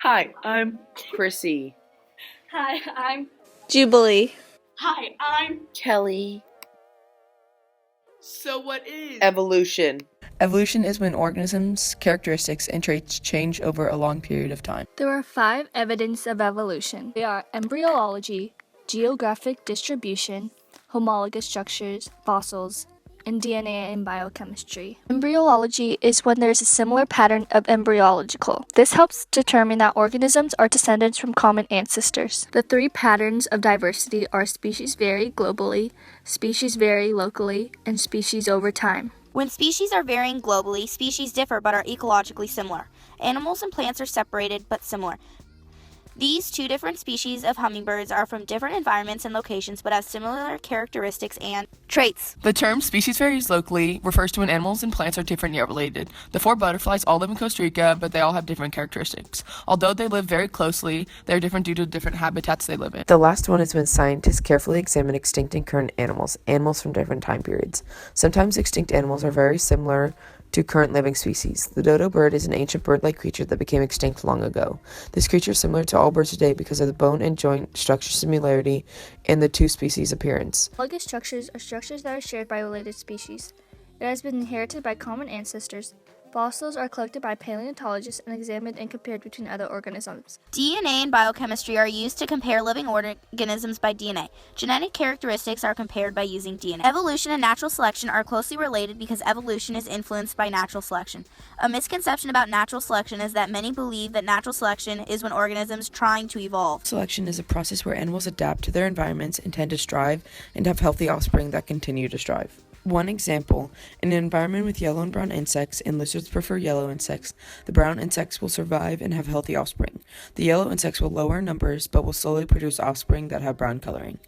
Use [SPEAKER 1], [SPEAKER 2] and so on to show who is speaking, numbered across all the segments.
[SPEAKER 1] Hi, I'm Chrissy.
[SPEAKER 2] Hi, I'm
[SPEAKER 3] Jubilee.
[SPEAKER 2] Hi, I'm
[SPEAKER 1] Kelly.
[SPEAKER 4] So what is
[SPEAKER 1] Evolution?
[SPEAKER 5] Evolution is when organisms' characteristics and traits change over a long period of time.
[SPEAKER 2] There are 5 evidence of evolution. They are embryology, geographic distribution, homologous structures, fossils, and DNA and biochemistry. Embryology is when there is a similar pattern of embryological. This helps determine that organisms are descendants from common ancestors. The 3 patterns of diversity are species vary globally, species vary locally, and species over time.
[SPEAKER 3] When species are varying globally, species differ but are ecologically similar. Animals and plants are separated but similar. These 2 different species of hummingbirds are from different environments and locations but have similar characteristics and traits.
[SPEAKER 4] The term species varies locally refers to when animals and plants are different yet related. The 4 butterflies all live in Costa Rica, but they all have different characteristics. Although they live very closely, they are different due to different habitats they live in.
[SPEAKER 6] The last one is when scientists carefully examine extinct and current animals from different time periods. Sometimes extinct animals are very similar to current living species. The dodo bird is an ancient bird-like creature that became extinct long ago. This creature is similar to all birds today because of the bone and joint structure similarity in the 2 species' appearance.
[SPEAKER 2] Homologous structures are structures that are shared by related species. It has been inherited by common ancestors. Fossils are collected by paleontologists and examined and compared between other organisms.
[SPEAKER 3] DNA and biochemistry are used to compare living organisms by DNA. Genetic characteristics are compared by using DNA. Evolution and natural selection are closely related because evolution is influenced by natural selection. A misconception about natural selection is that many believe that natural selection is when organisms trying to evolve.
[SPEAKER 5] Selection is a process where animals adapt to their environments and tend to strive and have healthy offspring that continue to strive. One example, in an environment with yellow and brown insects, and lizards prefer yellow insects, the brown insects will survive and have healthy offspring. The yellow insects will lower in numbers, but will slowly produce offspring that have brown coloring.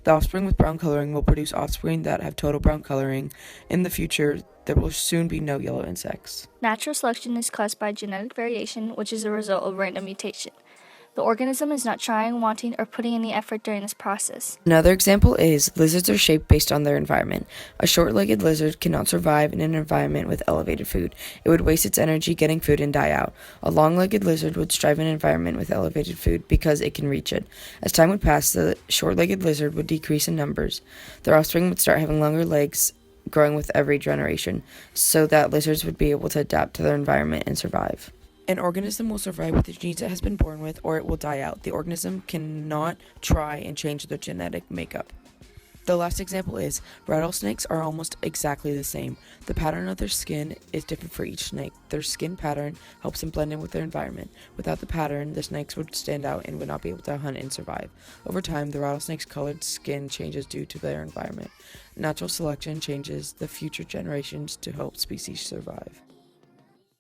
[SPEAKER 5] The offspring with brown coloring will produce offspring that have total brown coloring. In the future, there will soon be no yellow insects.
[SPEAKER 2] Natural selection is caused by genetic variation, which is a result of random mutation. The organism is not trying, wanting, or putting any effort during this process.
[SPEAKER 5] Another example is lizards are shaped based on their environment. A short-legged lizard cannot survive in an environment with elevated food. It would waste its energy getting food and die out. A long-legged lizard would strive in an environment with elevated food because it can reach it. As time would pass, the short-legged lizard would decrease in numbers. Their offspring would start having longer legs, growing with every generation, so that lizards would be able to adapt to their environment and survive. An organism will survive with the genes it has been born with, or it will die out. The organism cannot try and change their genetic makeup. The last example is rattlesnakes are almost exactly the same. The pattern of their skin is different for each snake. Their skin pattern helps them blend in with their environment. Without the pattern, the snakes would stand out and would not be able to hunt and survive. Over time, the rattlesnake's colored skin changes due to their environment. Natural selection changes the future generations to help species survive.